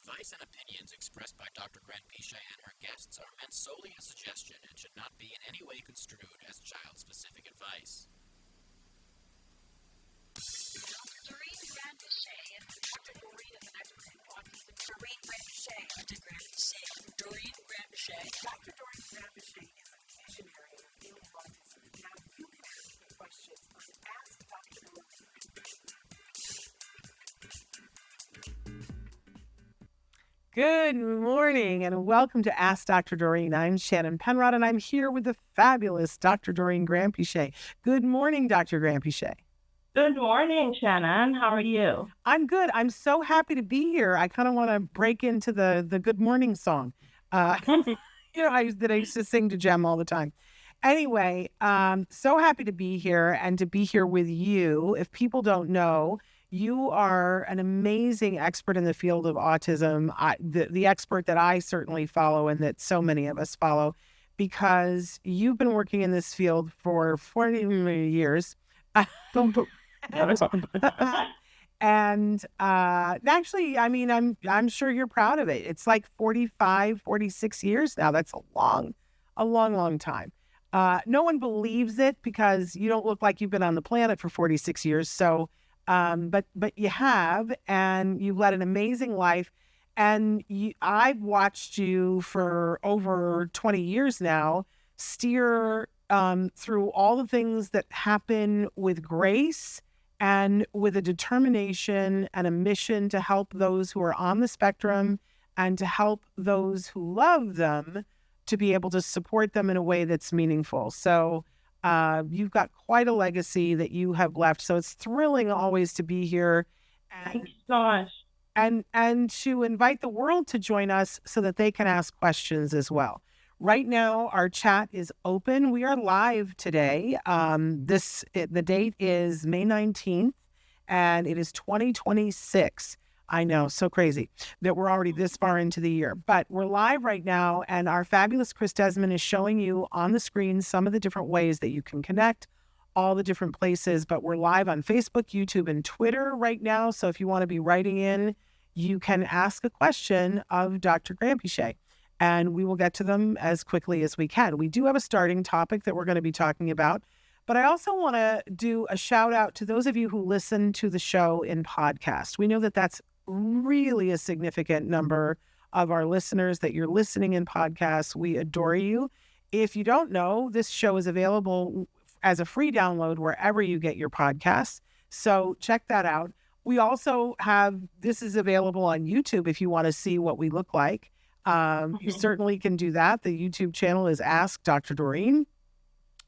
advice and opinions expressed by Dr. Granpeesheh and her guests are meant solely as suggestion and should not be in any way construed as child-specific advice. Doreen Granpeesheh and Dr. Doreen is an expert in autism. Doreen Granpeesheh. Dr. Granpeesheh. Doreen Granpeesheh. Dr. Doreen Granpeesheh is a visionary in the field of autism. Now you can ask the questions on Ask Dr. Doreen. Good morning and welcome to Ask Dr. Doreen. I'm Shannon Penrod and I'm here with the fabulous Dr. Doreen Granpeesheh. Good morning, Dr. Granpeesheh. Good morning, Shannon. How are you? I'm good. I'm so happy to be here. I kind of want to break into the good morning song. I used to sing to Jem all the time. Anyway, so happy to be here and to be here with you. If people don't know, you are an amazing expert in the field of autism, the expert that I certainly follow and that so many of us follow, because you've been working in this field for 40 years. And actually, I mean, I'm sure you're proud of it. It's like 45, 46 years now. That's a long time. No one believes it because you don't look like you've been on the planet for 46 years. So, but you have, and you've led an amazing life. And I've watched you for over 20 years now steer through all the things that happen with grace and with a determination and a mission to help those who are on the spectrum and to help those who love them to be able to support them in a way that's meaningful. So you've got quite a legacy that you have left. So it's thrilling always to be here. Thanks so much. And to invite the world to join us so that they can ask questions as well. Right now, our chat is open. We are live today. The date is May 19th, and it is 2026. I know, so crazy that we're already this far into the year. But we're live right now, and our fabulous Chris Desmond is showing you on the screen some of the different ways that you can connect, all the different places. But we're live on Facebook, YouTube, and Twitter right now. So if you want to be writing in, you can ask a question of Dr. Granpeesheh, and we will get to them as quickly as we can. We do have a starting topic that we're going to be talking about, but I also want to do a shout out to those of you who listen to the show in podcast. We know that that's really a significant number of our listeners that you're listening in podcasts. We adore you. If you don't know, this show is available as a free download wherever you get your podcasts. So check that out. We also have, this is available on YouTube if you want to see what we look like. You certainly can do that. The YouTube channel is Ask Dr. Doreen.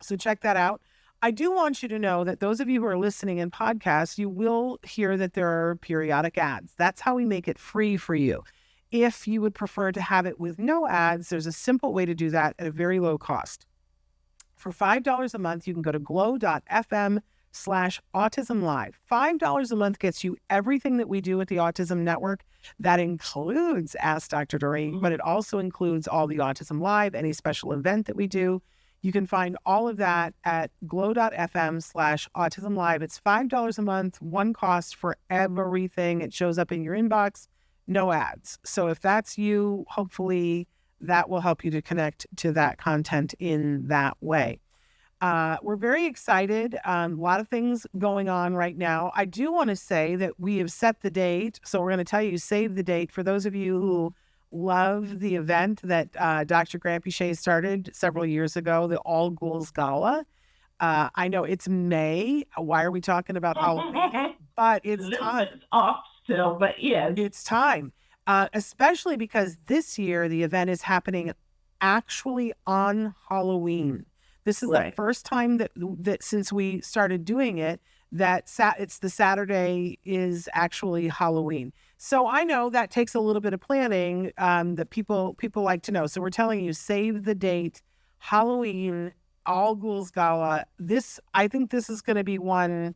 So check that out. I do want you to know that those of you who are listening in podcasts, you will hear that there are periodic ads. That's how we make it free for you. If you would prefer to have it with no ads, there's a simple way to do that at a very low cost. For $5 a month, you can go to glow.fm/autism live. $5 a month gets you everything that we do at the Autism Network. That includes Ask Dr. Doreen, but it also includes all the Autism Live, any special event that we do. You can find all of that at glow.fm/autism live. It's $5 a month, one cost for everything. It shows up in your inbox, no ads. So if that's you, hopefully that will help you to connect to that content in that way. We're very excited. A lot of things going on right now. I do want to say that we have set the date. So we're going to tell you, save the date. For those of you who love the event that Dr. Granpeesheh started several years ago, the Ghouls Gala. I know it's May. Why are we talking about Halloween? But it's time. It's off still, but yeah. It's time. Especially because this year the event is happening actually on Halloween. This is the first time that since we started doing it, that it's the Saturday is actually Halloween. So I know that takes a little bit of planning that people like to know. So we're telling you, save the date, Halloween, All Ghouls Gala. I think this is going to be one,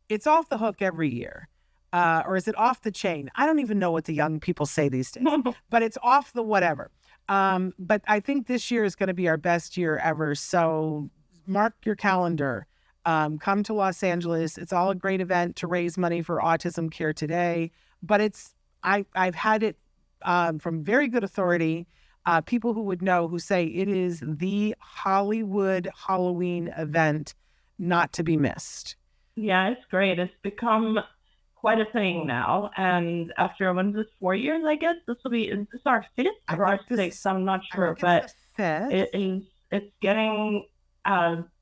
it's off the hook every year. Or is it off the chain? I don't even know what the young people say these days, but it's off the whatever. But I think this year is going to be our best year ever. So mark your calendar. Come to Los Angeles. It's all a great event to raise money for Autism Care Today. But I've had it from very good authority, people who would know, who say it is the Hollywood Halloween event not to be missed. Yeah, it's great. It's become quite a thing now. And after, when is this, 4 years, I guess? This is our fifth or our sixth, I'm not sure. But it's getting,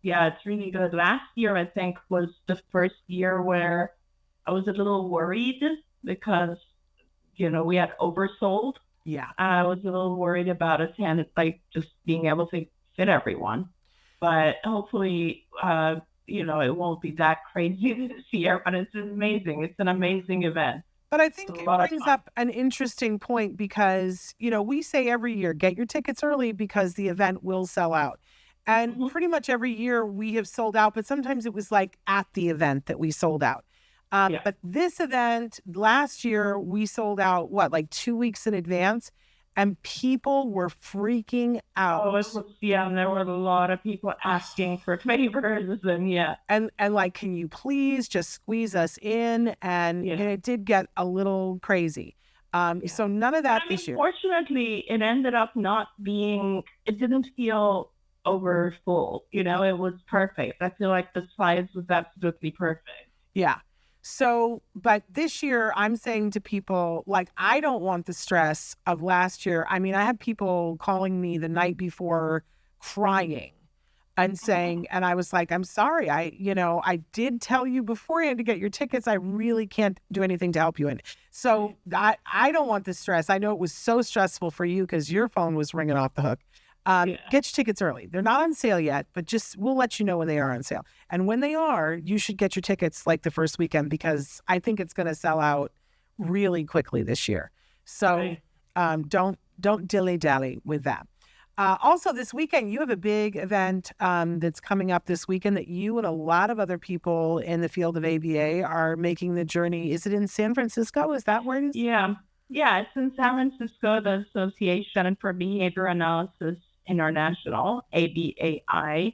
it's really good. Last year, I think, was the first year where I was a little worried because, we had oversold. Yeah. I was a little worried about attendance, like just being able to fit everyone. But hopefully, it won't be that crazy this year, but it's amazing. It's an amazing event. But I think it brings up an interesting point because, we say every year, get your tickets early because the event will sell out. And pretty much every year we have sold out, but sometimes it was like at the event that we sold out. But this event last year, we sold out, like 2 weeks in advance, and people were freaking out. And there were a lot of people asking for favors, and like, can you please just squeeze us in? And it did get a little crazy. So none of that this year. Fortunately, it ended up not being. It didn't feel over full. It was perfect. I feel like the size was absolutely perfect. Yeah. So, but this year I'm saying to people, like, I don't want the stress of last year. I mean, I had people calling me the night before crying and saying, and I was like, I'm sorry. I did tell you beforehand to get your tickets. I really can't do anything to help you. And so I don't want the stress. I know it was so stressful for you because your phone was ringing off the hook. Get your tickets early. They're not on sale yet, but we'll let you know when they are on sale. And when they are, you should get your tickets like the first weekend because I think it's going to sell out really quickly this year. So don't dilly-dally with that. Also, this weekend, you have a big event that's coming up this weekend that you and a lot of other people in the field of ABA are making the journey. Is it in San Francisco? Is that where it is? Yeah, it's in San Francisco, the Association for Behavior Analysis International, ABAI,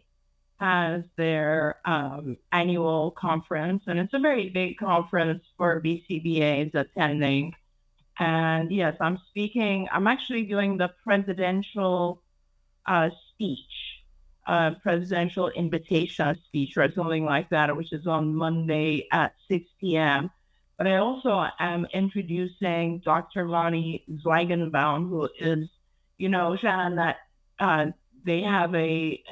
has their annual conference, and it's a very big conference for BCBAs attending. And yes, I'm actually doing the presidential speech, presidential invitation speech or something like that, which is on Monday at 6 p.m. But I also am introducing Dr. Ronnie Zweigenbaum, who is, Shannon, that they have a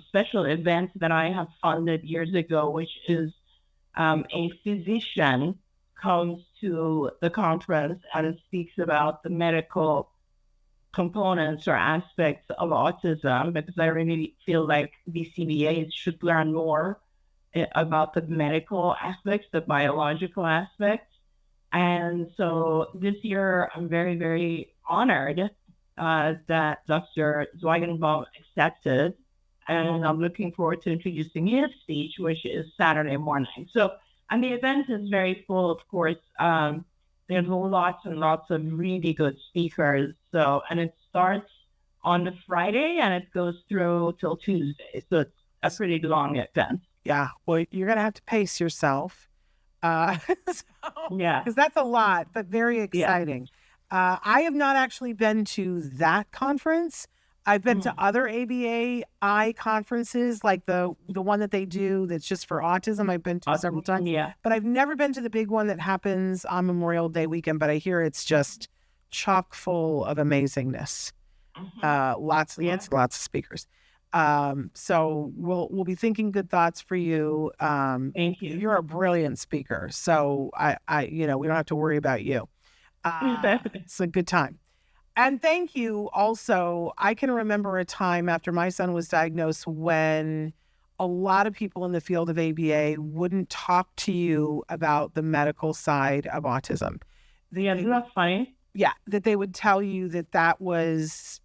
special event that I have funded years ago, which is a physician comes to the conference and speaks about the medical components or aspects of autism, because I really feel like BCBAs should learn more about the medical aspects, the biological aspects. And so this year, I'm very, very honored that Dr. Zweigenbaum accepted, and I'm looking forward to introducing his speech, which is Saturday morning. So, and the event is very full, of course. There's lots and lots of really good speakers. So, and it starts on the Friday and it goes through till Tuesday. So it's a pretty long event. Yeah. Well, you're going to have to pace yourself. Because that's a lot, but very exciting. I have not actually been to that conference. I've been to other ABAI conferences, like the one that they do that's just for autism. I've been to several times. Yeah. But I've never been to the big one that happens on Memorial Day weekend. But I hear it's just chock full of amazingness. Lots of speakers. So we'll be thinking good thoughts for you. Thank you. You're a brilliant speaker. So we don't have to worry about you. It's a good time. And thank you also. I can remember a time after my son was diagnosed when a lot of people in the field of ABA wouldn't talk to you about the medical side of autism. Isn't that funny? Yeah, that they would tell you that was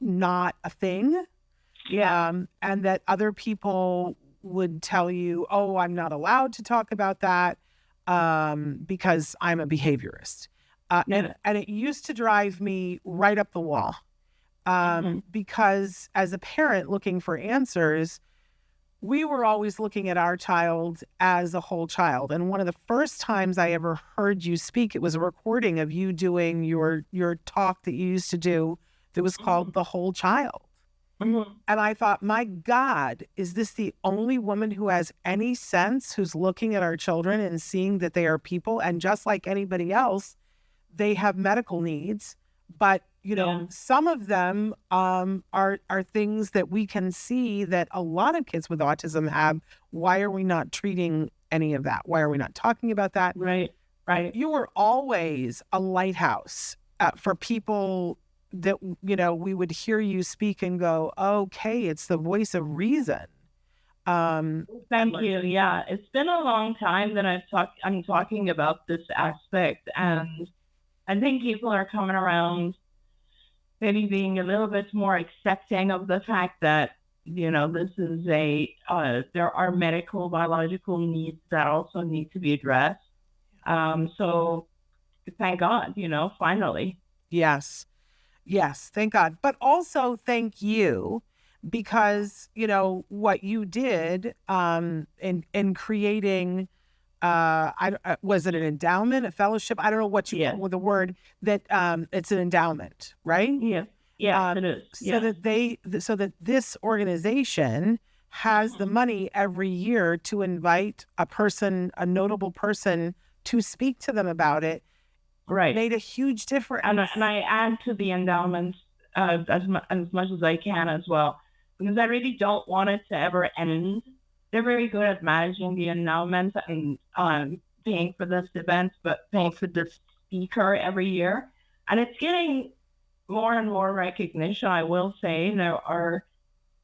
not a thing. Yeah. And that other people would tell you, oh, I'm not allowed to talk about that because I'm a behaviorist. And it used to drive me right up the wall because as a parent looking for answers, we were always looking at our child as a whole child. And one of the first times I ever heard you speak, it was a recording of you doing your talk that you used to do that was called The Whole Child. Mm-hmm. And I thought, my God, is this the only woman who has any sense, who's looking at our children and seeing that they are people? And just like anybody else, they have medical needs. But, you know, some of them are things that we can see that a lot of kids with autism have. Why are we not treating any of that? Why are we not talking about that? Right. You were always a lighthouse for people that, you know, we would hear you speak and go, okay, it's the voice of reason. Thank you. Yeah, it's been a long time that I'm talking about this aspect, and I think people are coming around, maybe being a little bit more accepting of the fact that, you know, this is there are medical, biological needs that also need to be addressed. So thank God, you know, finally. Yes, thank God. But also thank you, because, you know, what you did in creating, was it an endowment, a fellowship? I don't know what you call the word, that it's an endowment, right? Yeah, it is. So that this organization has the money every year to invite a notable person to speak to them about it. Right. Made a huge difference. And I add to the endowment as much as I can as well, because I really don't want it to ever end. They're very good at managing the endowment and paying for this event, but paying for this speaker every year. And it's getting more and more recognition, I will say. There are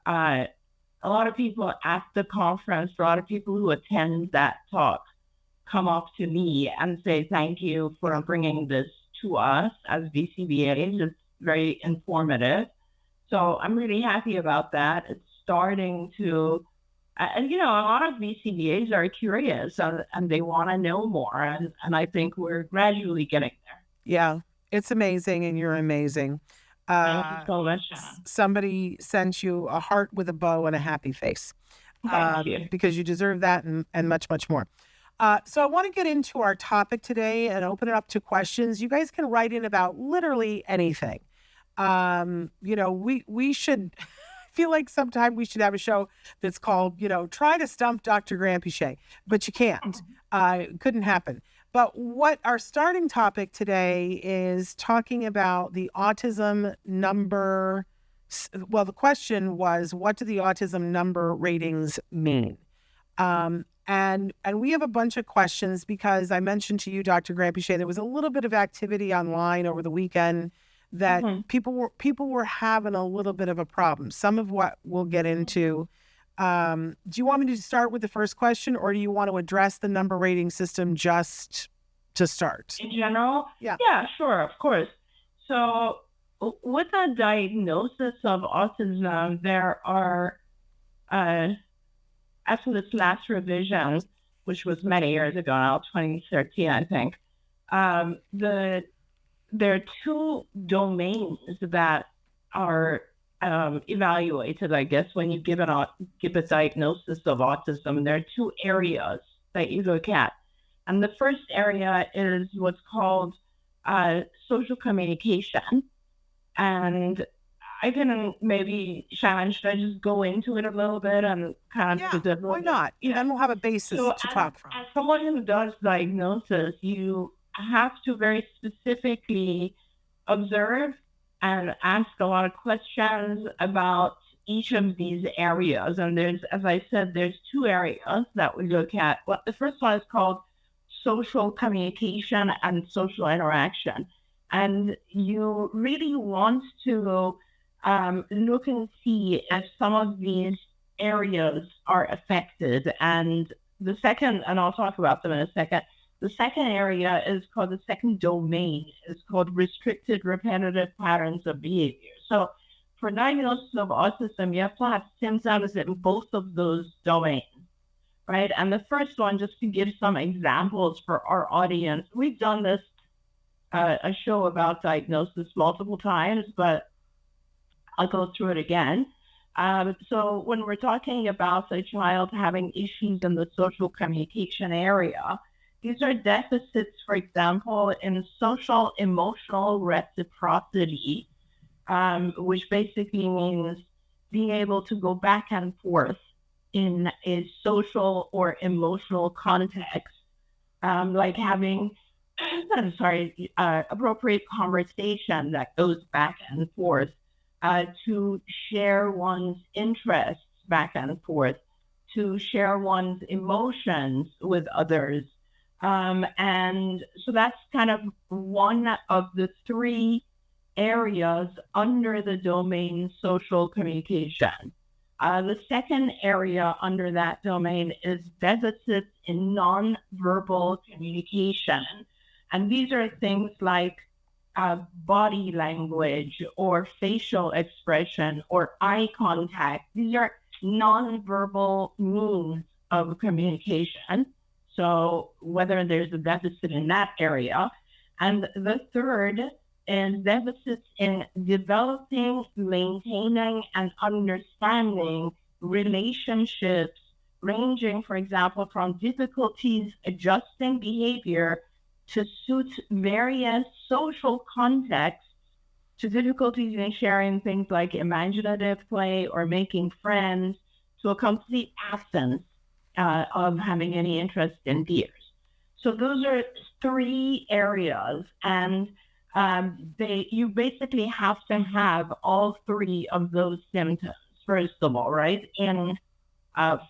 a lot of people at the conference, a lot of people who attend that talk come up to me and say, thank you for bringing this to us as BCBAs. It's very informative. So I'm really happy about that. It's starting to, and you know, a lot of BCBAs are curious and they want to know more. And I think we're gradually getting there. Yeah, it's amazing, and you're amazing. Thank you so much. Somebody sent you a heart with a bow and a happy face. Thank you. Because you deserve that and much, much more. So I want to get into our topic today and open it up to questions. You guys can write in about literally anything. You know, we should feel like sometime we should have a show that's called, you know, try to stump Dr. Granpeesheh, but you can't. It couldn't happen. But what our starting topic today is talking about the autism number. Well, the question was, what do the autism number ratings mean? And we have a bunch of questions because I mentioned to you, Dr. Granpeesheh, there was a little bit of activity online over the weekend that people were having a little bit of a problem. Some of what we'll get into. Do you want me to start with the first question, or do you want to address the number rating system just to start? In general? Yeah. Yeah, sure, of course. So with the diagnosis of autism, there are, after this last revision, which was many years ago now, 2013, I think, there are two domains that are evaluated, I guess, when you give a diagnosis of autism. There are two areas that you look at. And the first area is what's called social communication. And I can maybe, Shannon, should I just go into it a little bit and kind of... Yeah, why not? Yeah. Then we'll have a basis to talk from. As someone who does diagnosis, you have to very specifically observe and ask a lot of questions about each of these areas. And there's, as I said, there's two areas that we look at. Well, the first one is called social communication and social interaction. And you really want to look and see if some of these areas are affected. And the second, and I'll talk about them in a second, the second area is called, the second domain is called restricted repetitive patterns of behavior. So for diagnosis of autism, you have to have symptoms in both of those domains, right? And the first one, just to give some examples for our audience, we've done this, a show about diagnosis multiple times, but I'll go through it again. So when we're talking about a child having issues in the social communication area, these are deficits, for example, in social emotional reciprocity, which basically means being able to go back and forth in a social or emotional context, like having, appropriate conversation that goes back and forth, to share one's interests back and forth, to share one's emotions with others. And so that's kind of one of the three areas under the domain social communication. The second area under that domain is deficits in nonverbal communication. And these are things like body language or facial expression or eye contact. These are nonverbal means of communication. So whether there's a deficit in that area. And the third is deficits in developing, maintaining, and understanding relationships, ranging, for example, from difficulties adjusting behavior to suit various social contexts, to difficulties in sharing things like imaginative play or making friends, to a complete absence of having any interest in peers. So those are three areas, and you basically have to have all three of those symptoms, first of all, right? And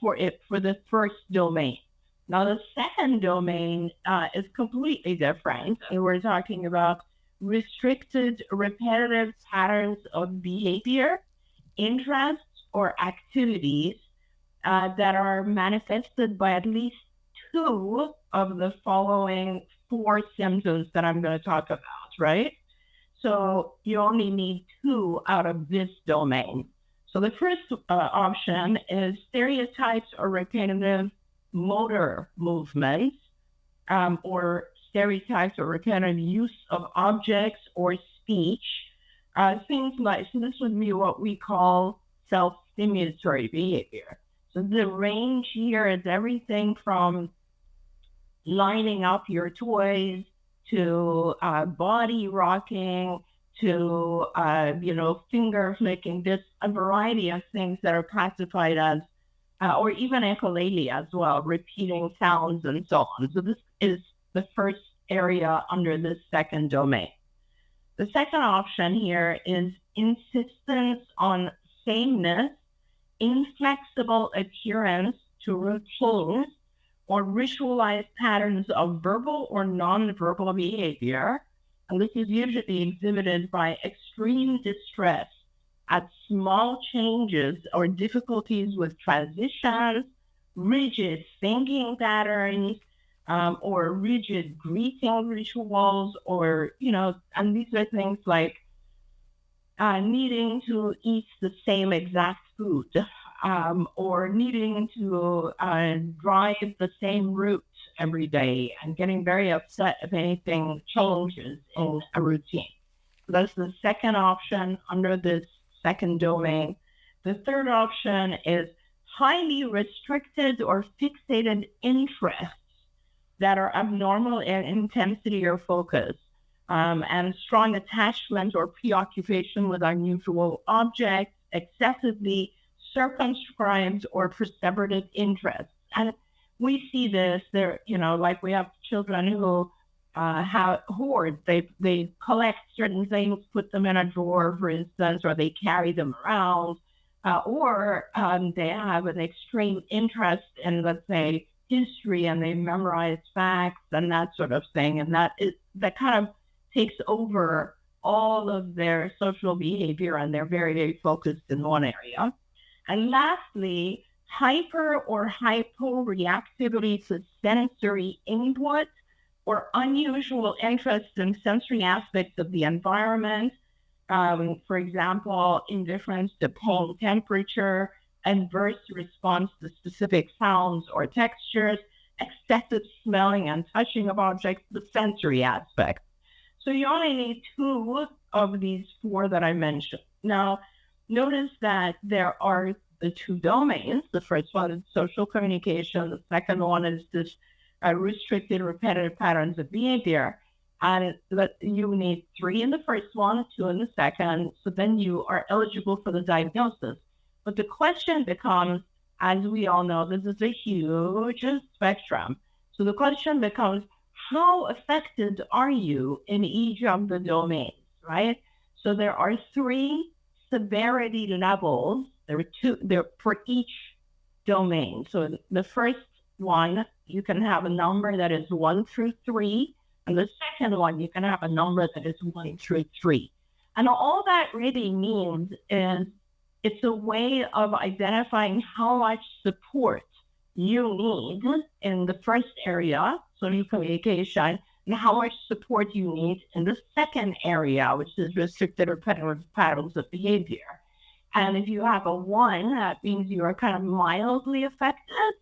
for the first domain. Now, the second domain is completely different. And we're talking about restricted, repetitive patterns of behavior, interests, or activities that are manifested by at least two of the following four symptoms that I'm going to talk about, right? So you only need two out of this domain. So the first option is stereotypes or repetitive motor movements, or stereotypes or repetitive use of objects or speech. Things like, so this would be what we call self-stimulatory behavior. So the range here is everything from lining up your toys to body rocking to, finger flicking, just a variety of things that are classified as, or even echolalia as well, repeating sounds and so on. So this is the first area under this second domain. The second option here is insistence on sameness, inflexible adherence to routines or ritualized patterns of verbal or non-verbal behavior. And this is usually exhibited by extreme distress at small changes or difficulties with transitions, rigid thinking patterns, or rigid greeting rituals, or, and these are things like needing to eat the same exact food, or needing to drive the same route every day and getting very upset if anything changes in a routine. That's the second option under this second domain. The third option is highly restricted or fixated interests that are abnormal in intensity or focus, and strong attachment or preoccupation with unusual objects, excessively circumscribed or perseverative interests. And we see this there, like we have children who hoard. They collect certain things, put them in a drawer, for instance, or they carry them around, or they have an extreme interest in, let's say, history, and they memorize facts and that sort of thing. And that kind of takes over all of their social behavior, and they're very, very focused in one area. And lastly, hyper or hyporeactivity to sensory input or unusual interest in sensory aspects of the environment. For example, indifference to pain temperature, adverse response to specific sounds or textures, excessive smelling and touching of objects, the sensory aspect. So you only need two of these four that I mentioned. Now, notice that there are the two domains. The first one is social communication. The second one is this restricted repetitive patterns of behavior. And that you need 3 in the first one, 2 in the second. So then you are eligible for the diagnosis. But the question becomes, as we all know, this is a huge spectrum. So the question becomes, how affected are you in each of the domains, right? So there are 3 severity levels. There are 2 there for each domain. So the first one, you can have a number that is 1 through 3. And the second one, you can have a number that is 1 through 3. And all that really means is it's a way of identifying how much support you need in the first area, social communication, and how much support you need in the second area, which is restricted repetitive patterns of behavior. And if you have a 1, that means you are kind of mildly affected,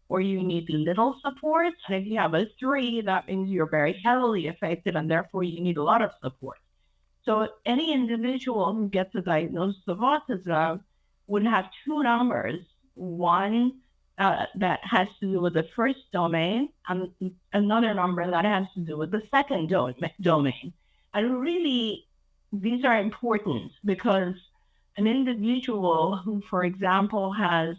or you need little support. And if you have a 3, that means you're very heavily affected, and therefore you need a lot of support. So any individual who gets a diagnosis of autism would have 2 numbers, one that has to do with the first domain, and another number that has to do with the second domain. And really, these are important because an individual who, for example, has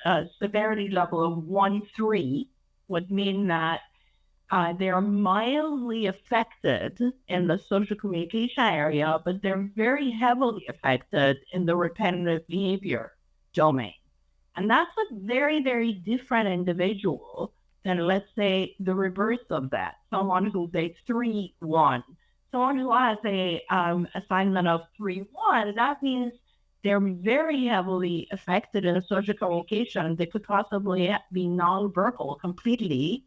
a severity level of 1-3 would mean that they're mildly affected in the social communication area, but they're very heavily affected in the repetitive behavior domain. And that's a very, very different individual than, let's say, the reverse of that. Someone who's a 3-1. Someone who has a assignment of 3-1, that means they're very heavily affected in social communication. They could possibly be nonverbal completely.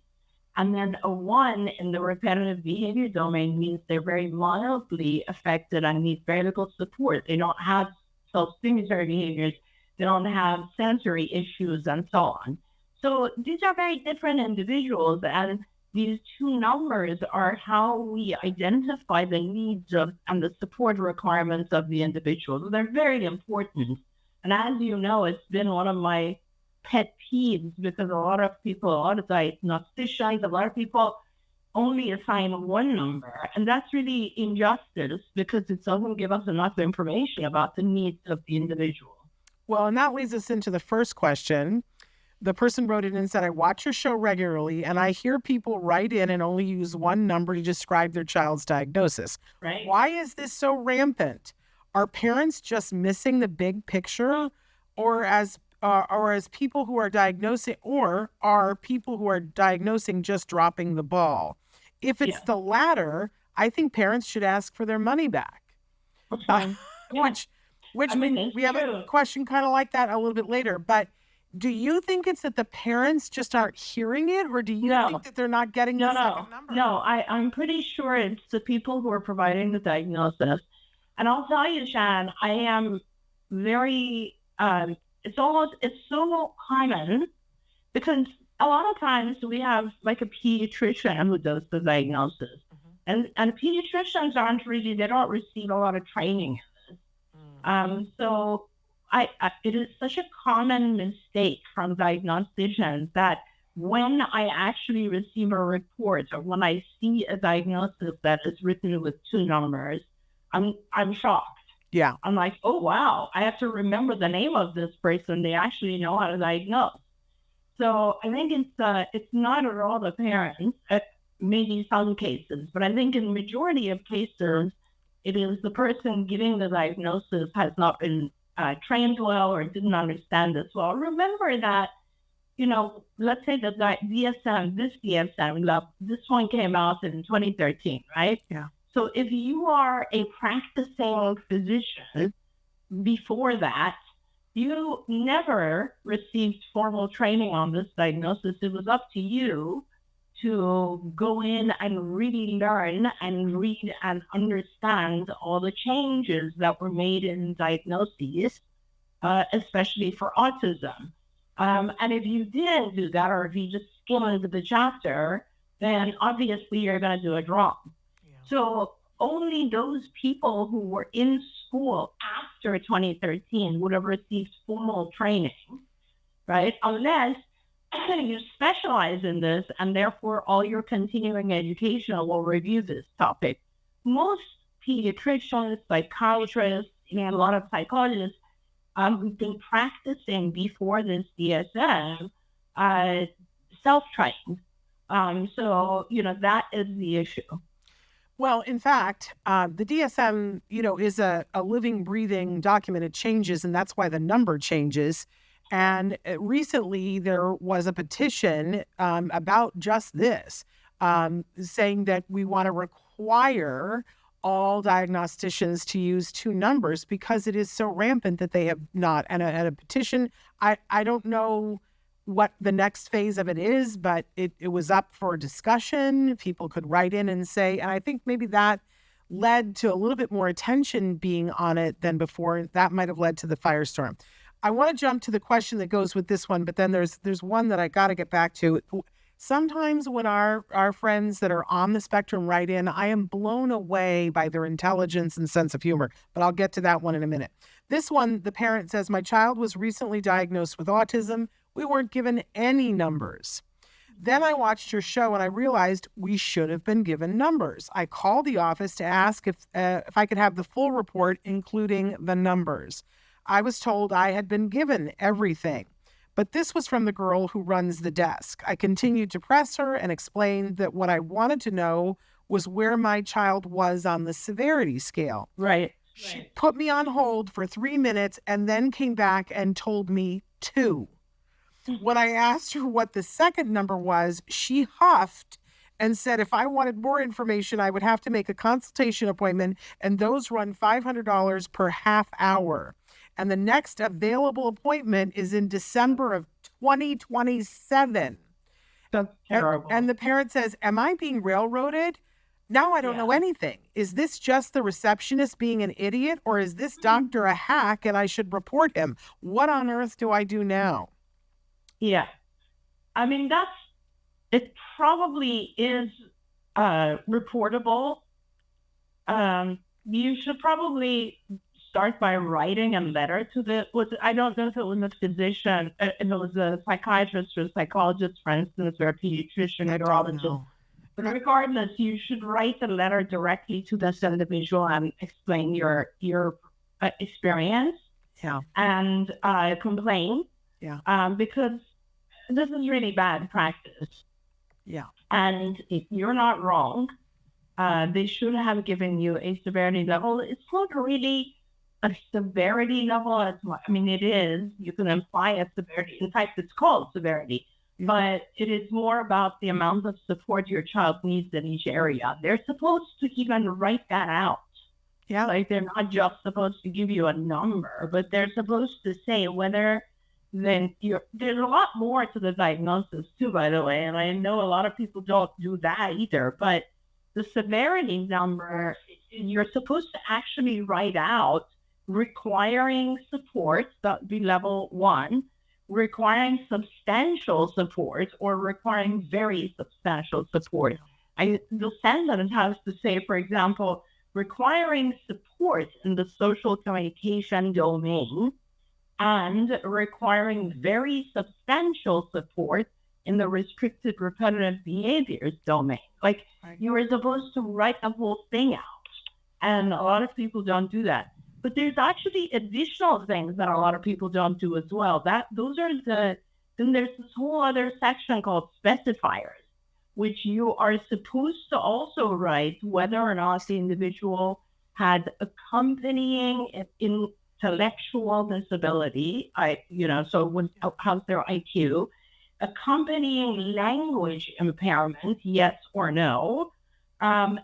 And then a 1 in the repetitive behavior domain means they're very mildly affected and need very little support. They don't have self-stimulatory behaviors. They don't have sensory issues and so on. So these are very different individuals, and these 2 numbers are how we identify the needs of and the support requirements of the individual. They're very important. And as you know, it's been one of my pet peeves because a lot of diagnosticians, a lot of people only assign 1 number. And that's really injustice because it doesn't give us enough information about the needs of the individual. Well, and that leads us into the first question. The person wrote in and said, I watch your show regularly, and I hear people write in and only use 1 number to describe their child's diagnosis. Right. Why is this so rampant? Are parents just missing the big picture, or as people who are diagnosing, or are people who are diagnosing just dropping the ball? If it's the latter, I think parents should ask for their money back. Okay. Which I mean, we have a question kind of like that a little bit later. But do you think it's that the parents just aren't hearing it, or do you think that they're not getting the second number? No, I'm pretty sure it's the people who are providing the diagnosis. And I'll tell you, Shan, I am very, it's so common because a lot of times we have like a pediatrician who does the diagnosis. Mm-hmm. And pediatricians they don't receive a lot of training. So it is such a common mistake from diagnosticians that when I actually receive a report or when I see a diagnosis that is written with 2 numbers, I'm shocked. Yeah. I'm like, oh, wow, I have to remember the name of this person. They actually know how to diagnose. So I think it's not at all the parents, maybe some cases, but I think in the majority of cases, it is the person giving the diagnosis has not been trained well or didn't understand this well. Remember that, let's say that this DSM, this one came out in 2013, right? Yeah. So if you are a practicing physician before that, you never received formal training on this diagnosis. It was up to you to go in and really learn and read and understand all the changes that were made in diagnoses, especially for autism. And if you didn't do that, or if you just skimmed the chapter, then obviously you're going to do it wrong. Yeah. So only those people who were in school after 2013 would have received formal training, right? Unless you specialize in this and therefore all your continuing education will review this topic. Most pediatricians, psychiatrists, a lot of psychologists who've been practicing before this DSM self-trained. So, that is the issue. Well, in fact, the DSM, is a living, breathing document. It changes, and that's why the number changes. And recently there was a petition about just this, saying that we want to require all diagnosticians to use two numbers because it is so rampant that they have not. And a petition, I don't know what the next phase of it is, but it was up for discussion. People could write in and say, and I think maybe that led to a little bit more attention being on it than before. That might have led to the firestorm. I want to jump to the question that goes with this one, but then there's one that I got to get back to. Sometimes when our friends that are on the spectrum write in, I am blown away by their intelligence and sense of humor, but I'll get to that one in a minute. This one, the parent says, my child was recently diagnosed with autism. We weren't given any numbers. Then I watched your show and I realized we should have been given numbers. I called the office to ask if I could have the full report, including the numbers. I was told I had been given everything, but this was from the girl who runs the desk. I continued to press her and explained that what I wanted to know was where my child was on the severity scale. Right. She put me on hold for 3 minutes and then came back and told me 2. When I asked her what the second number was, she huffed and said if I wanted more information, I would have to make a consultation appointment, and those run $500 per half hour. And the next available appointment is in December of 2027. That's terrible. And the parent says, am I being railroaded? Now I don't know anything. Is this just the receptionist being an idiot, or is this doctor a hack and I should report him? What on earth do I do now? Yeah. I mean, it probably is reportable. You should probably start by writing a letter to I don't know if it was a physician, if it was a psychiatrist or a psychologist, for instance, or a pediatrician, or neurologist. But regardless, you should write the letter directly to this individual and explain your experience and complain. Because this is really bad practice. And if you're not wrong, they should have given you a severity level. It's not really a severity level as much. I mean, it is. You can imply a severity. In fact, it's called severity. But it is more about the amount of support your child needs in each area. They're supposed to even write that out. Like, they're not just supposed to give you a number, but they're supposed to say whether then there's a lot more to the diagnosis too, by the way. And I know a lot of people don't do that either, but the severity number, you're supposed to actually write out requiring support, that would be level 1, requiring substantial support, or requiring very substantial support. The sentence has to say, for example, requiring support in the social communication domain and requiring very substantial support in the restricted repetitive behaviors domain. Like, you were supposed to write the whole thing out. And a lot of people don't do that. But there's actually additional things that a lot of people don't do as well. Then there's this whole other section called specifiers, which you are supposed to also write whether or not the individual had accompanying intellectual disability, so how's their IQ, accompanying language impairment, yes or no,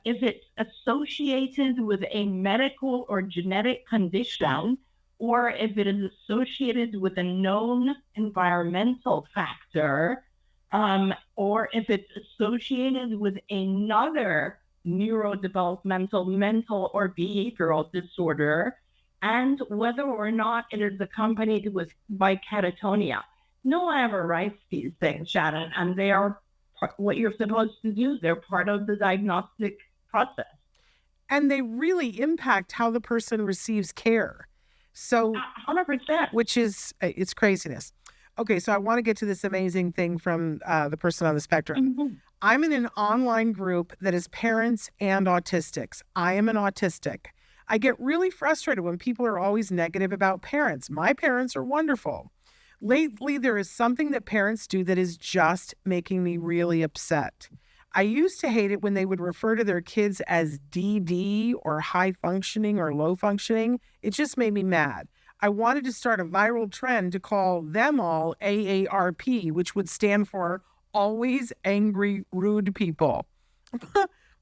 if it's associated with a medical or genetic condition, or if it is associated with a known environmental factor, or if it's associated with another neurodevelopmental, mental, or behavioral disorder, and whether or not it is accompanied by catatonia. No one ever writes these things, Shannon, and they are what you're supposed to do. They're part of the diagnostic process. and they really impact how the person receives care. So, 100%. which is, it's craziness. Okay, so I want to get to this amazing thing from the person on the spectrum. Mm-hmm. I'm in an online group that is parents and autistics. I am an autistic. I get really frustrated when people are always negative about parents. My parents are wonderful. Lately, there is something that parents do that is just making me really upset. I used to hate it when they would refer to their kids as DD or high functioning or low functioning. It just made me mad. I wanted to start a viral trend to call them all AARP, which would stand for Always Angry Rude People.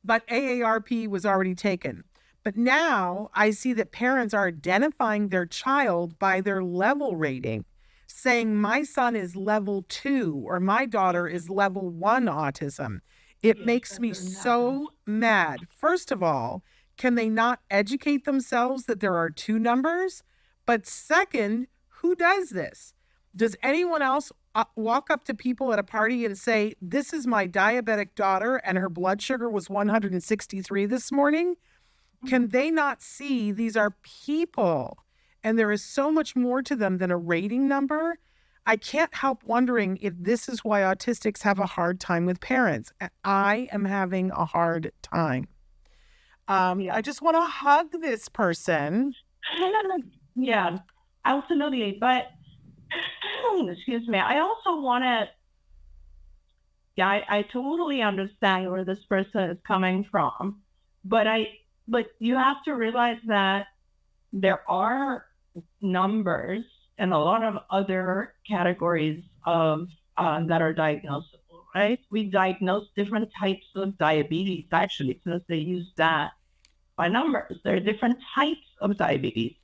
But AARP was already taken. But now I see that parents are identifying their child by their level rating, saying my son is level 2 or my daughter is level 1 autism. It makes me so mad. First of all, can they not educate themselves that there are 2 numbers? But second, who does this? Does anyone else walk up to people at a party and say, this is my diabetic daughter and her blood sugar was 163 this morning? Can they not see these are people and there is so much more to them than a rating number? I can't help wondering if this is why autistics have a hard time with parents. I am having a hard time. I just want to hug this person. Yeah, absolutely. But, excuse me, I also want to, I totally understand where this person is coming from. But you have to realize that there are numbers and a lot of other categories of that are diagnosable, right? We diagnose different types of diabetes, actually, since they use that by numbers. There are different types of diabetes.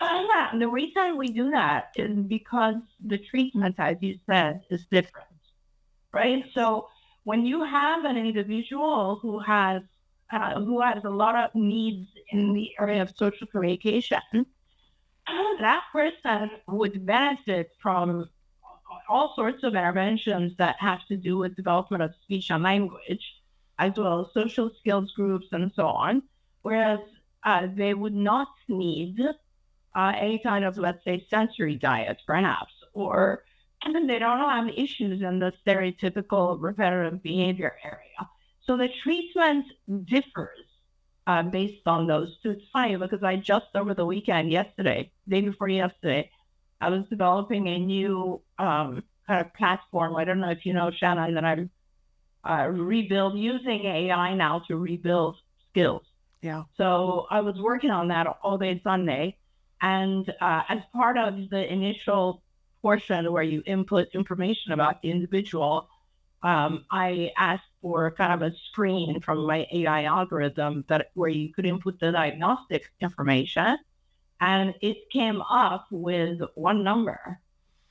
And the reason we do that is because the treatment, as you said, is different, right? So when you have an individual who has a lot of needs in the area of social communication, that person would benefit from all sorts of interventions that have to do with development of speech and language, as well as social skills groups and so on, whereas they would not need any kind of, let's say, sensory diet, perhaps, or and they don't have issues in the stereotypical repetitive behavior area. So the treatment differs based on those two. It's funny because I just over the weekend, day before yesterday, I was developing a new kind of platform. I don't know if you know, Shannon, that I rebuild using AI now to rebuild skills. Yeah. So I was working on that all day Sunday. And as part of the initial portion where you input information about the individual, I asked for kind of a screen from my AI algorithm where you could input the diagnostic information, and it came up with one number.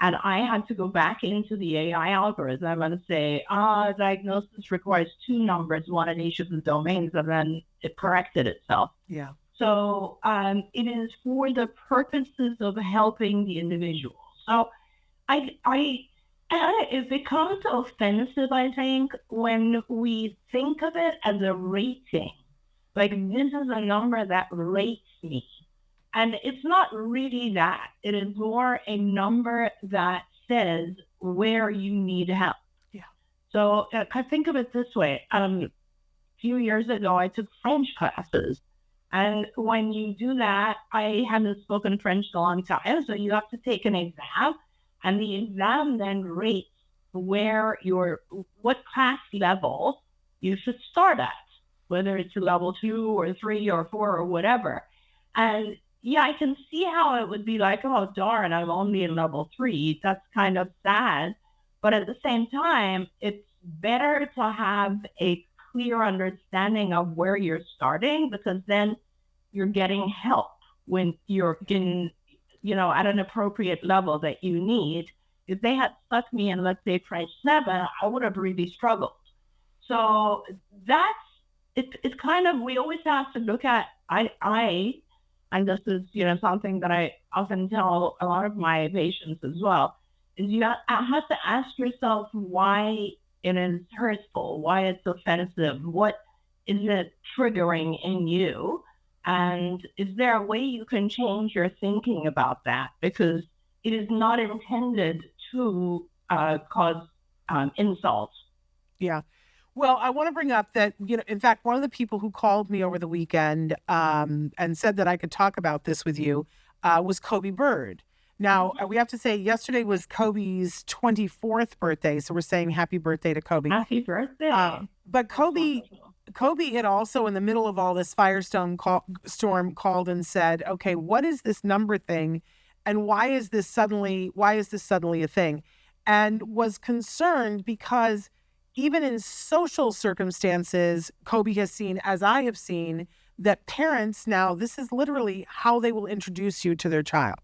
And I had to go back into the AI algorithm and say, diagnosis requires 2 numbers, one in each of the domains, and then it corrected itself. Yeah. So it is for the purposes of helping the individual. So it becomes offensive, I think, when we think of it as a rating. Like, this is a number that rates me. And it's not really that. It is more a number that says where you need help. Yeah. So I think of it this way. A few years ago, I took French classes. And when you do that, I haven't spoken French in a long time. So you have to take an exam. And the exam then rates what class level you should start at, whether it's level 2 or 3 or 4 or whatever. And yeah, I can see how it would be like, oh, darn, I'm only in level 3. That's kind of sad. But at the same time, it's better to have a clear understanding of where you're starting, because then you're getting help when you're getting, at an appropriate level that you need. If they had stuck me in, let's say, French 7, I would have really struggled. So it's kind of, we always have to look at, and this is, something that I often tell a lot of my patients as well, is you have to ask yourself why it is hurtful, why it's offensive, what is it triggering in you? And is there a way you can change your thinking about that? Because it is not intended to cause insults. Yeah. Well, I want to bring up that, in fact, one of the people who called me over the weekend and said that I could talk about this with you was Kobe Bird. Now, we have to say yesterday was Kobe's 24th birthday. So we're saying happy birthday to Kobe. Happy birthday. But Kobe had also, in the middle of all this storm, called and said, okay, what is this number thing? And why is this suddenly a thing? And was concerned because even in social circumstances, Kobe has seen, as I have seen, that parents now, this is literally how they will introduce you to their child.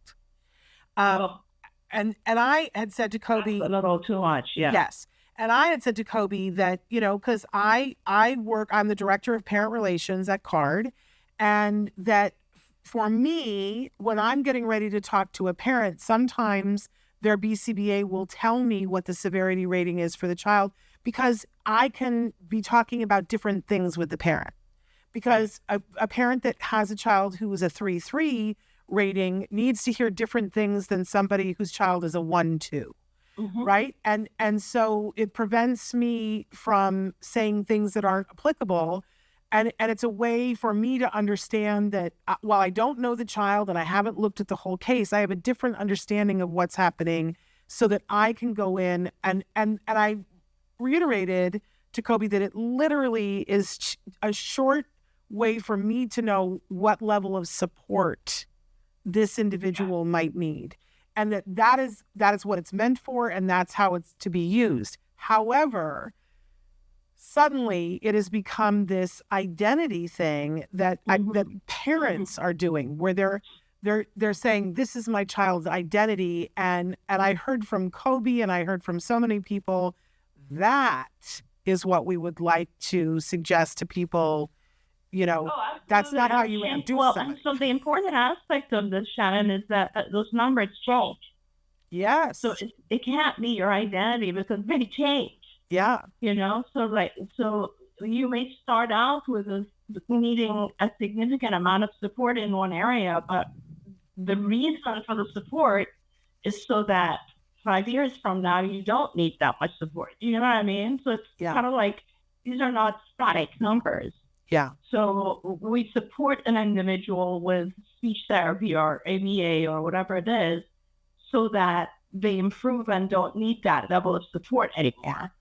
And I had said to Kobe, a little too much, yeah. Yes. And I had said to Kobe that, because I'm the director of parent relations at CARD, and that for me, when I'm getting ready to talk to a parent, sometimes their BCBA will tell me what the severity rating is for the child, because I can be talking about different things with the parent. Because a parent that has a child who is a 3-3 rating needs to hear different things than somebody whose child is a 1-2. Mm-hmm. Right. And so it prevents me from saying things that aren't applicable. And it's a way for me to understand that while I don't know the child and I haven't looked at the whole case, I have a different understanding of what's happening so that I can go in and I reiterated to Kobe that it literally is a short way for me to know what level of support this individual might need. And that is what it's meant for, and that's how it's to be used. However, suddenly it has become this identity thing that that parents are doing, where they're saying, this is my child's identity. And I heard from Kobe, and I heard from so many people, that is what we would like to suggest to people. That's not how you do something. So the important aspect of this, Shannon, is that those numbers change. Yes. So it can't be your identity because they change. Yeah. So you may start out with needing a significant amount of support in one area, but the reason for the support is so that 5 years from now, you don't need that much support. You know what I mean? So it's kind of like, these are not static numbers. Yeah. So we support an individual with speech therapy or ABA or whatever it is so that they improve and don't need that level of support anymore.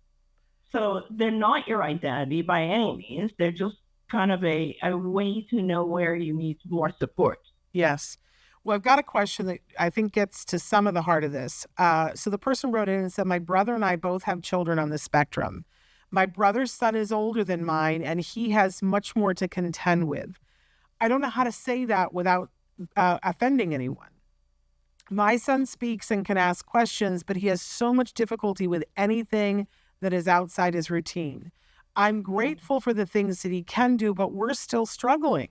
So they're not your identity by any means. They're just kind of a way to know where you need more support. Yes. Well, I've got a question that I think gets to some of the heart of this. So the person wrote in and said, my brother and I both have children on the spectrum. My brother's son is older than mine, and he has much more to contend with. I don't know how to say that without offending anyone. My son speaks and can ask questions, but he has so much difficulty with anything that is outside his routine. I'm grateful for the things that he can do, but we're still struggling.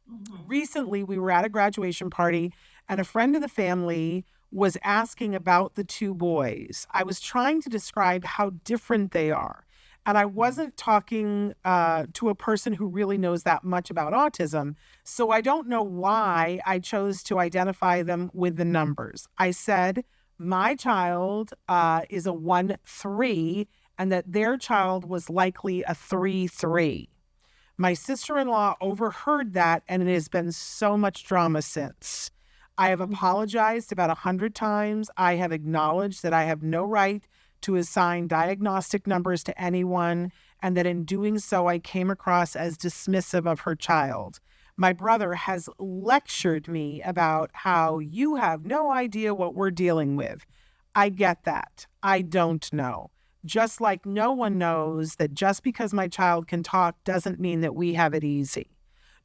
Mm-hmm. Recently, we were at a graduation party, and a friend of the family was asking about the two boys. I was trying to describe how different they are. And I wasn't talking to a person who really knows that much about autism. So I don't know why I chose to identify them with the numbers. I said, my child is a 1-3, and that their child was likely a 3-3. My sister-in-law overheard that, and it has been so much drama since. I have apologized about 100 times. I have acknowledged that I have no right to assign diagnostic numbers to anyone, and that in doing so, I came across as dismissive of her child. My brother has lectured me about how you have no idea what we're dealing with. I get that. I don't know. Just like no one knows that just because my child can talk doesn't mean that we have it easy.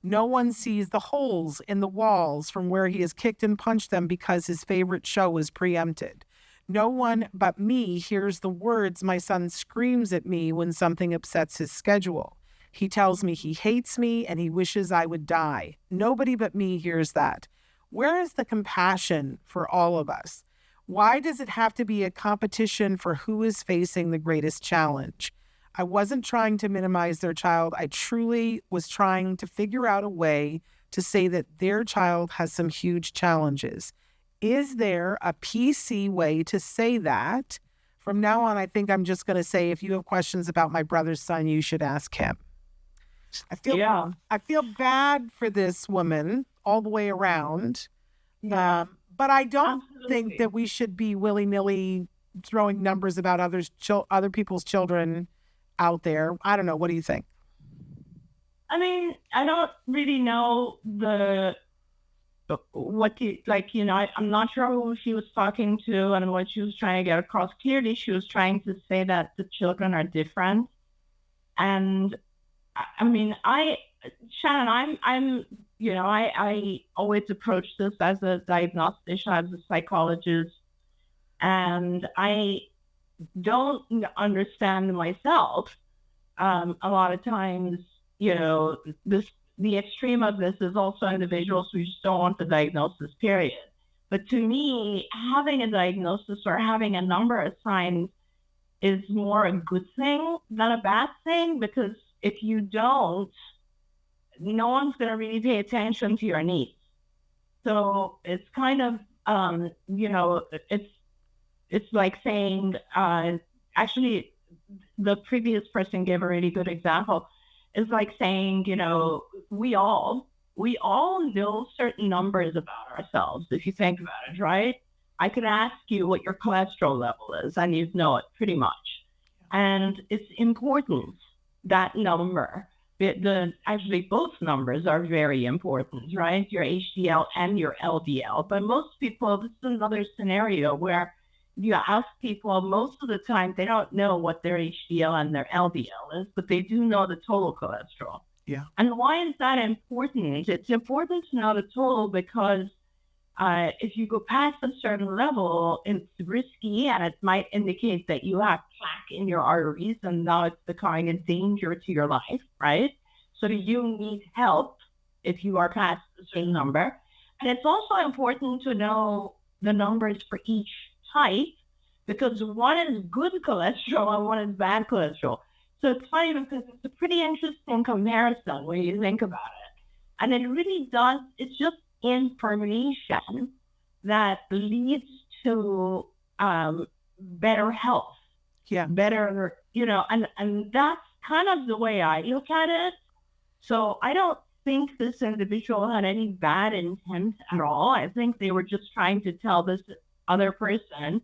No one sees the holes in the walls from where he has kicked and punched them because his favorite show was preempted. No one but me hears the words my son screams at me when something upsets his schedule. He tells me he hates me and he wishes I would die. Nobody but me hears that. Where is the compassion for all of us? Why does it have to be a competition for who is facing the greatest challenge? I wasn't trying to minimize their child. I truly was trying to figure out a way to say that their child has some huge challenges. Is there a PC way to say that? From now on, I think I'm just going to say, if you have questions about my brother's son, you should ask him. I feel bad for this woman all the way around. But I don't think that we should be willy-nilly throwing numbers about other people's children out there. I don't know. What do you think? I mean, I don't really know I'm not sure who she was talking to and what she was trying to get across. Clearly, she was trying to say that the children are different. And I mean, Shannon, I always approach this as a diagnostician, as a psychologist, and I don't understand myself. A lot of times, the extreme of this is also individuals who just don't want the diagnosis, period. But to me, having a diagnosis or having a number assigned is more a good thing than a bad thing, because if you don't, no one's going to really pay attention to your needs. So it's kind of, it's like saying, actually, the previous person gave a really good example. It's like saying, we all know certain numbers about ourselves, if you think about it, right? I could ask you what your cholesterol level is, and you'd know it pretty much. And it's important, that number. Actually, both numbers are very important, right? Your HDL and your LDL. But most people, this is another scenario where you ask people, most of the time, they don't know what their HDL and their LDL is, but they do know the total cholesterol. Yeah. And why is that important? It's important to know the total because if you go past a certain level, it's risky, and it might indicate that you have plaque in your arteries, and now it's becoming a danger to your life, right? So you need help if you are past a certain number. And it's also important to know the numbers for each type, because one is good cholesterol and one is bad cholesterol. So it's funny because it's a pretty interesting comparison when you think about it. And it really does, it's just information that leads to better health. Yeah. Better, and that's kind of the way I look at it. So I don't think this individual had any bad intent at all. I think they were just trying to tell this other person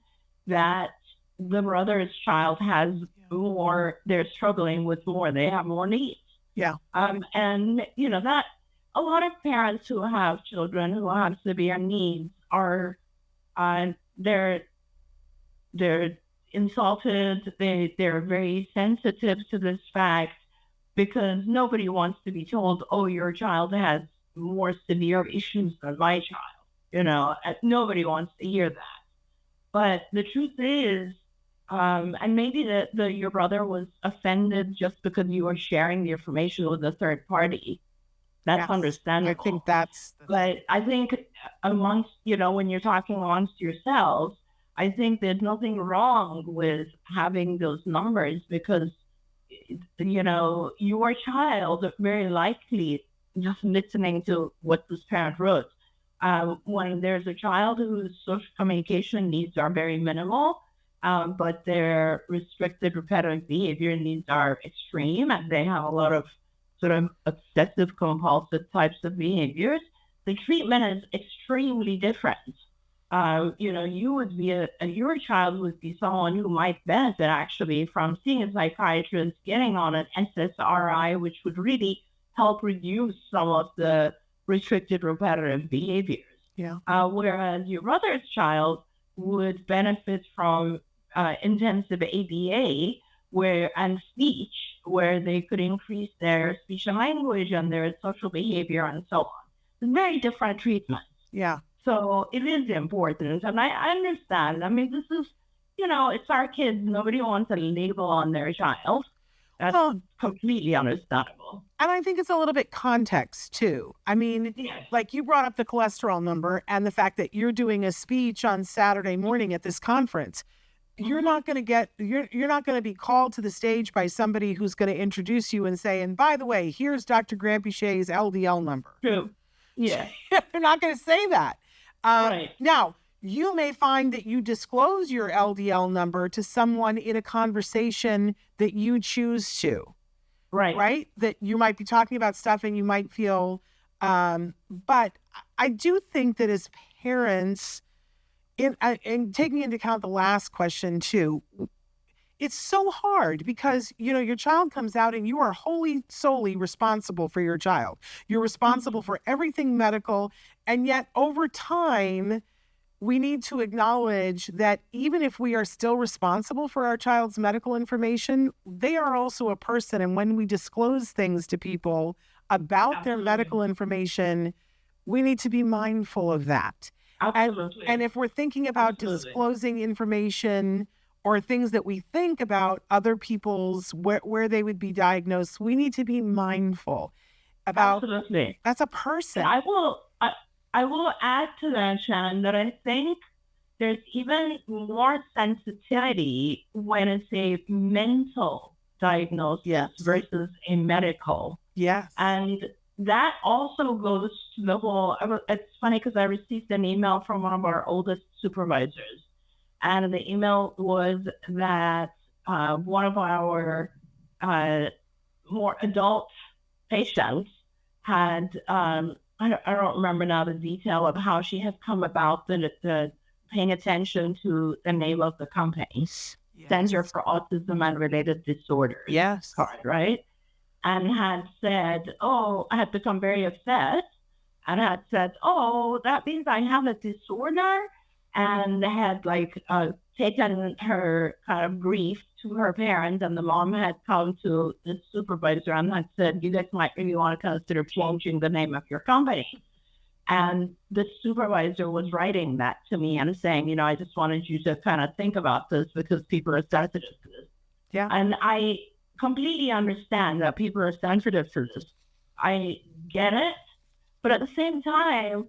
that the brother's child has more, they're struggling with more, they have more needs. Yeah. And that a lot of parents who have children who have severe needs are, they're insulted. They're very sensitive to this fact, because nobody wants to be told, oh, your child has more severe issues than my child. Nobody wants to hear that. But the truth is, and maybe your brother was offended just because you were sharing the information with a third party. That's understandable. I think that's... But I think amongst, when you're talking amongst yourselves, I think there's nothing wrong with having those numbers, because, your child very likely, just listening to what this parent wrote, when there's a child whose social communication needs are very minimal, but their restricted repetitive behavior needs are extreme, and they have a lot of sort of obsessive compulsive types of behaviors, the treatment is extremely different. You would be your child would be someone who might benefit actually from seeing a psychiatrist, getting on an SSRI, which would really help reduce some of the restricted repetitive behaviors. Yeah. Whereas your brother's child would benefit from intensive ABA and speech, where they could increase their speech and language and their social behavior and so on. It's very different treatments. Yeah. So it is important. And I understand. I mean, this is, it's our kids. Nobody wants a label on their child. That's completely understandable. And I think it's a little bit context too. I mean, like you brought up the cholesterol number and the fact that you're doing a speech on Saturday morning at this conference. you're not going to get, you're not going to be called to the stage by somebody who's going to introduce you and say, and by the way, here's Dr. Granpeesheh's LDL number. True. Yeah. They're not going to say that. Right. Now, you may find that you disclose your LDL number to someone in a conversation that you choose to. Right? That you might be talking about stuff and you might feel, but I do think that as parents, in taking into account the last question too, it's so hard because, your child comes out and you are wholly, solely responsible for your child. You're responsible for everything medical. And yet over time, we need to acknowledge that even if we are still responsible for our child's medical information, they are also a person. And when we disclose things to people about their medical information, we need to be mindful of that. Absolutely. And if we're thinking about disclosing information or things that we think about other people's, where they would be diagnosed, we need to be mindful about. Absolutely. That's a person. I will add to that, Shannon, that I think there's even more sensitivity when it's a mental diagnosis versus a medical. Yes. And that also goes to the whole, it's funny because I received an email from one of our oldest supervisors. And the email was that one of our more adult patients had, I don't remember now the detail of how she has come about the paying attention to the name of the company, Center for Autism and Related Disorders. Yes. Card, right? And had said, I had become very upset and had said, that means I have a disorder, and had taken her kind of grief to her parents, and the mom had come to the supervisor and had said, you guys might really want to consider changing the name of your company. And the supervisor was writing that to me and saying, I just wanted you to kind of think about this because people are sensitive to this. Yeah. And I completely understand that people are sensitive to this. I get it. But at the same time,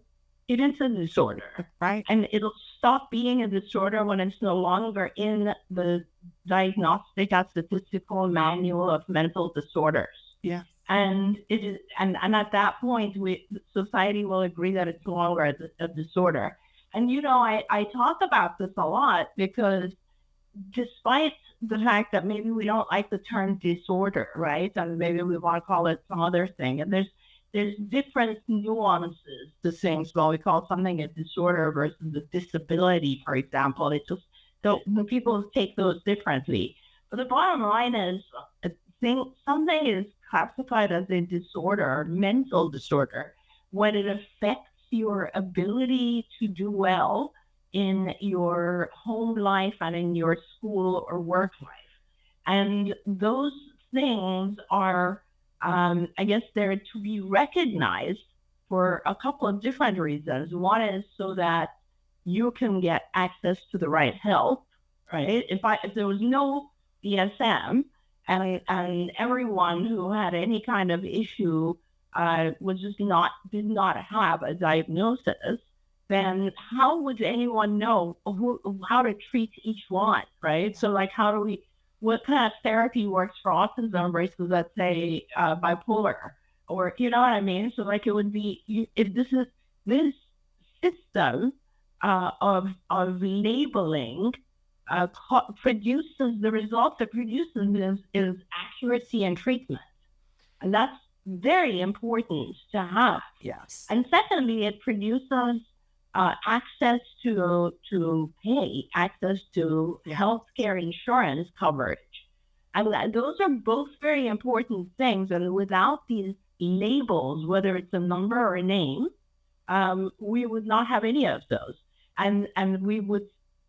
it is a disorder. Right. And it'll stop being a disorder when it's no longer in the Diagnostic and Statistical Manual of Mental Disorders. Yeah. And it is, and at that point, society will agree that it's no longer a disorder. And, I talk about this a lot because despite the fact that maybe we don't like the term disorder, right? And maybe we want to call it some other thing. And there's different nuances to things. Well, we call something a disorder versus a disability, for example. It just, people take those differently. But the bottom line is, something is classified as a disorder, mental disorder, when it affects your ability to do well in your home life and in your school or work life. And those things are, I guess they're to be recognized for a couple of different reasons. One is so that you can get access to the right help, right? If there was no DSM and everyone who had any kind of issue did not have a diagnosis, then how would anyone know how to treat each one, right? So what kind of therapy works for autism versus, let's say, bipolar, or, you know what I mean? So it would be, if this system of labeling produces, the result that produces is accuracy in treatment. And that's very important to have. Yes. And secondly, it produces access to access to healthcare insurance coverage. And those are both very important things. And without these labels, whether it's a number or a name, we would not have any of those. And we would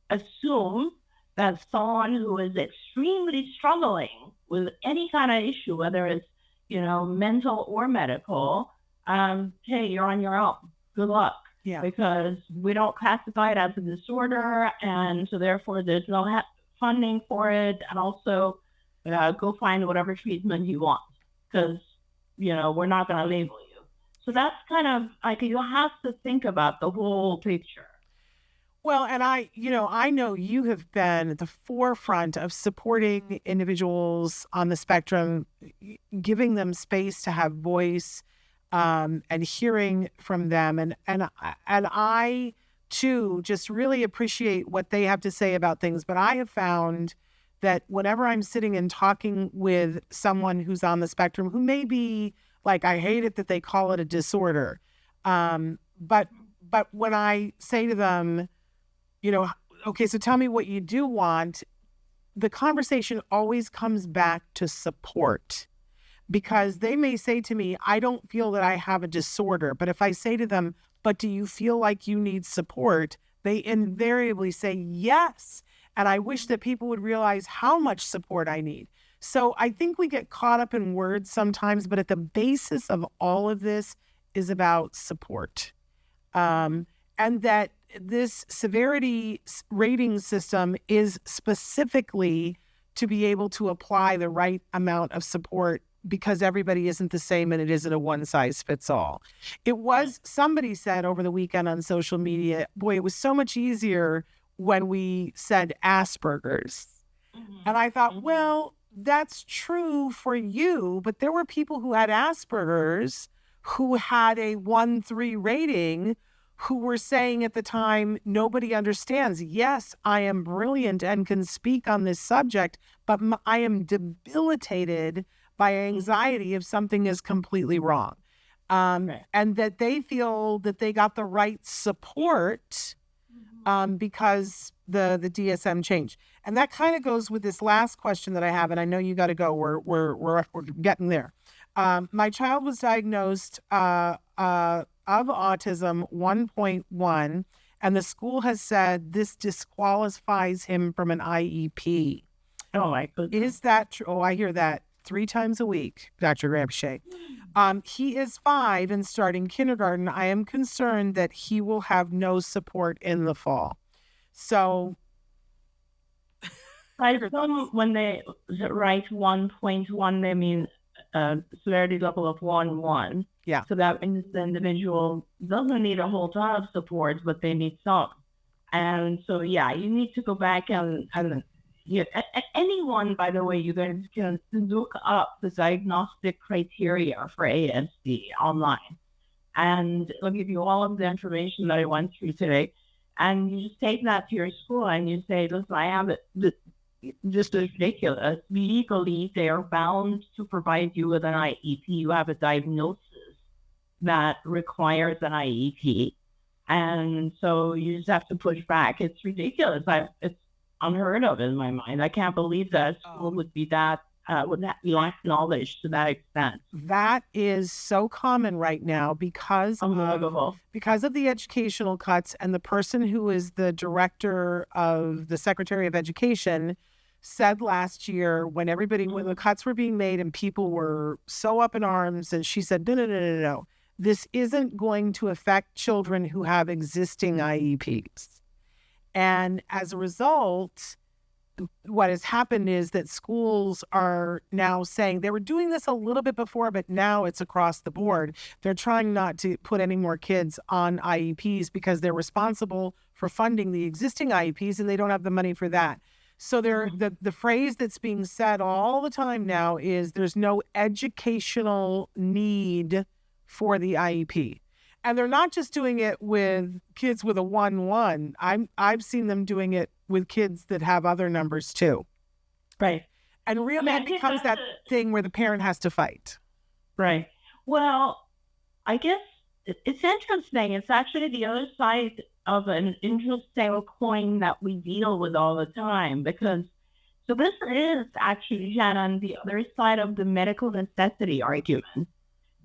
assume that someone who is extremely struggling with any kind of issue, whether it's, mental or medical, hey, you're on your own. Good luck. Yeah. Because we don't classify it as a disorder, and so therefore there's no funding for it. And also, go find whatever treatment you want, because we're not going to label you. So that's kind of you have to think about the whole picture. Well, and I know you have been at the forefront of supporting individuals on the spectrum, giving them space to have voice, and hearing from them. And I too just really appreciate what they have to say about things. But I have found that whenever I'm sitting and talking with someone who's on the spectrum, who may be like, I hate it that they call it a disorder, but when I say to them, okay, so tell me what you do want, the conversation always comes back to support, because they may say to me, I don't feel that I have a disorder. But if I say to them, but do you feel like you need support? They invariably say yes. And I wish that people would realize how much support I need. So I think we get caught up in words sometimes, but at the basis of all of this is about support. And that this severity rating system is specifically to be able to apply the right amount of support, because everybody isn't the same and it isn't a one size fits all. Somebody said over the weekend on social media, boy, it was so much easier when we said Asperger's. And I thought, well, that's true for you, but there were people who had Asperger's who had a 1-3 rating, who were saying at the time, nobody understands. Yes, I am brilliant and can speak on this subject, but I am debilitated by anxiety if something is completely wrong. And that they feel that they got the right support because the DSM changed. And that kind of goes with this last question that I have, and I know you got to go. We're getting there. My child was diagnosed of autism 1.1, and the school has said this disqualifies him from an IEP. Oh, my goodness. Is that true? Oh, I hear that 3 times a week, Dr. Granpeesheh. He is 5 and starting kindergarten. I am concerned that he will have no support in the fall. So I assume when they write 1.1, they mean severity level of 1. Yeah. So that means the individual doesn't need a whole ton of support, but they need some. And so, yeah, you need to go back and anyone, by the way, you guys can look up the diagnostic criteria for ASD online. And it'll give you all of the information that I went through today. And you just take that to your school and you say, listen, I have it. This is ridiculous. Legally, they are bound to provide you with an IEP. You have a diagnosis that requires an IEP. And so you just have to push back. It's ridiculous. It's unheard of in my mind. I can't believe that school would be that, would not be acknowledged to that extent. That is so common right now because of the educational cuts, and the person who is the director of the Secretary of Education said last year when the cuts were being made and people were so up in arms, and she said, no. This isn't going to affect children who have existing IEPs. And as a result, what has happened is that schools are now saying, they were doing this a little bit before, but now it's across the board. They're trying not to put any more kids on IEPs because they're responsible for funding the existing IEPs and they don't have the money for that. So the phrase that's being said all the time now is there's no educational need for the IEP. And they're not just doing it with kids with a 1-1. I've seen them doing it with kids that have other numbers too. Right. And really it becomes that thing where the parent has to fight. Right. Well, I guess it's interesting. It's actually the other side of an interesting coin that we deal with all the time, because so this is actually, Shannon, the other side of the medical necessity argument.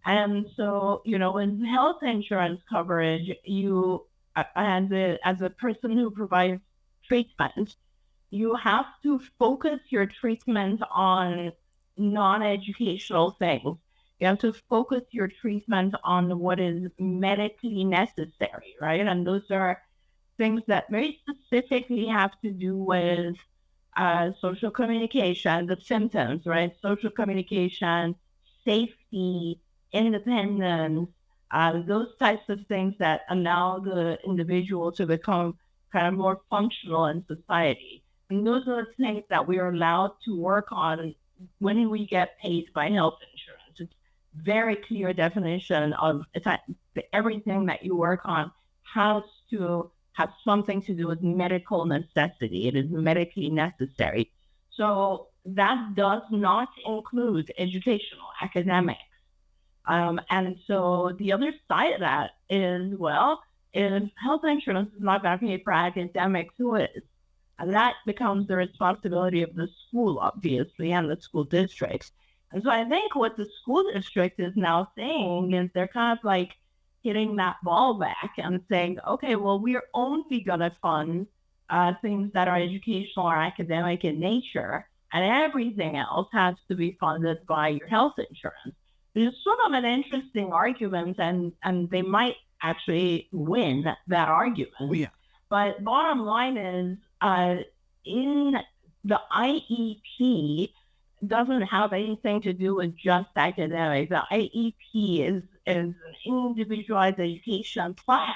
And so, in health insurance coverage, you, as a person who provides treatment, you have to focus your treatment on non-educational things. You have to focus your treatment on what is medically necessary, right? And those are things that very specifically have to do with social communication, the symptoms, right? Social communication, safety, independence, those types of things that allow the individual to become kind of more functional in society. And those are the things that we are allowed to work on when we get paid by health insurance. It's very clear definition of everything that you work on has to have something to do with medical necessity. It is medically necessary. So that does not include educational, academics. And so the other side of that is, well, if health insurance is not going to pay for academics, who is? And that becomes the responsibility of the school, obviously, and the school district. And so I think what the school district is now saying is they're kind of like hitting that ball back and saying, okay, well, we're only going to fund things that are educational or academic in nature, and everything else has to be funded by your health insurance. It's sort of an interesting argument, and they might actually win that argument. Oh, yeah. But bottom line is, in the IEP doesn't have anything to do with just academics. The IEP is an individualized education plan,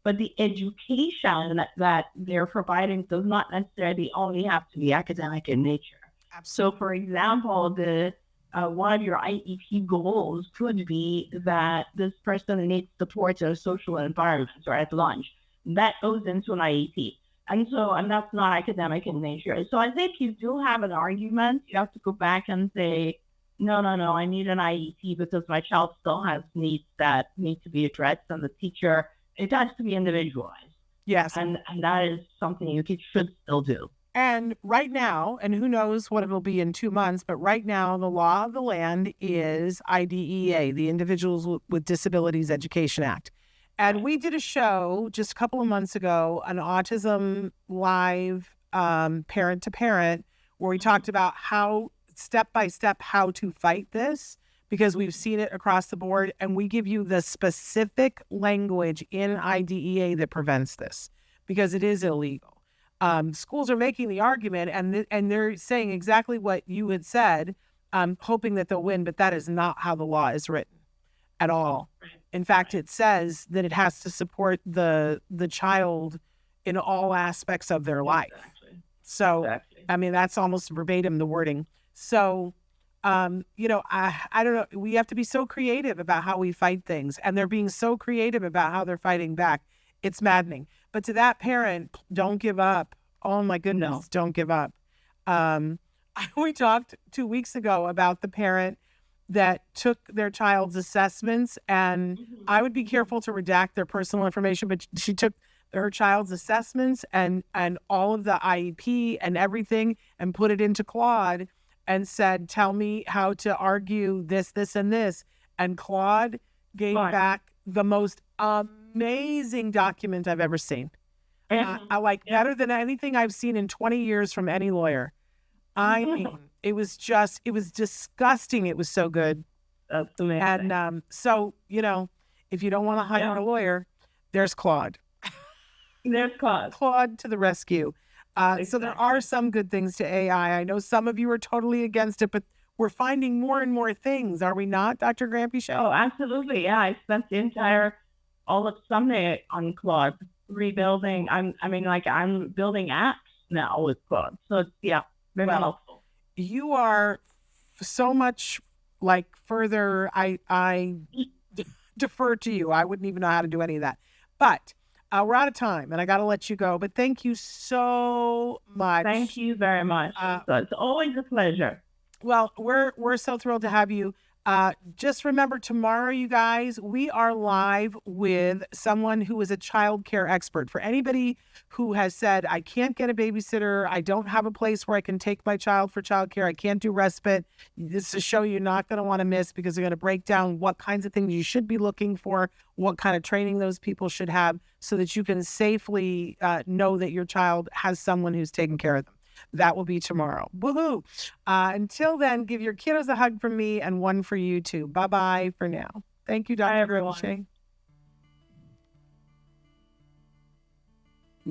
but the education that they're providing does not necessarily only have to be academic in nature. So, for example, the one of your IEP goals could be that this person needs support in a social environment or at lunch. That goes into an IEP. And that's not academic in nature. So I think you do have an argument. You have to go back and say, no, I need an IEP because my child still has needs that need to be addressed. And the teacher, it has to be individualized. Yes. And that is something you should still do. And right now, and who knows what it'll be in 2 months, but right now the law of the land is IDEA, the Individuals with Disabilities Education Act. And we did a show just a couple of months ago, an Autism Live parent to parent, where we talked about how step by step how to fight this, because we've seen it across the board. And we give you the specific language in IDEA that prevents this, because it is illegal. Schools are making the argument, and they're saying exactly what you had said, hoping that they'll win. But that is not how the law is written at all. In fact, it says that it has to support the child in all aspects of their life. Exactly. So, Exactly. I mean, that's almost verbatim the wording. So, I don't know. We have to be so creative about how we fight things, and they're being so creative about how they're fighting back. It's maddening. But to that parent, don't give up. Oh my goodness, No. Don't give up. We talked 2 weeks ago about the parent that took their child's assessments, and I would be careful to redact their personal information, but she took her child's assessments and all of the IEP and everything and put it into Claude and said, tell me how to argue this, and this. And Claude gave back the most amazing document I've ever seen. I like better than anything I've seen in 20 years from any lawyer. I mean, it was disgusting. It was so good. That's amazing. And so, if you don't want to hire a lawyer, there's Claude. There's Claude. Claude to the rescue. So there are some good things to AI. I know some of you are totally against it, but we're finding more and more things, are we not, Dr. Granpeesheh? Oh, absolutely. Yeah, I spent all of Sunday on Claude rebuilding. I'm building apps now with Claude. So it's, very helpful. You are so much further. I defer to you. I wouldn't even know how to do any of that. But we're out of time, and I got to let you go. But thank you so much. Thank you very much. So it's always a pleasure. Well, we're so thrilled to have you. Just remember, tomorrow, you guys, we are live with someone who is a child care expert. For anybody who has said, I can't get a babysitter, I don't have a place where I can take my child for child care, I can't do respite, this is a show you're not going to want to miss, because they're going to break down what kinds of things you should be looking for, what kind of training those people should have, so that you can safely know that your child has someone who's taking care of them. That will be tomorrow. Woohoo! Until then, give your kiddos a hug from me and one for you too. Bye-bye for now. Thank you, Dr. Granpeesheh.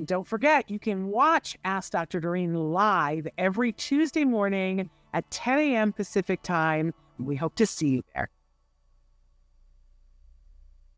Don't forget, you can watch Ask Dr. Doreen live every Tuesday morning at 10 a.m. Pacific time. We hope to see you there.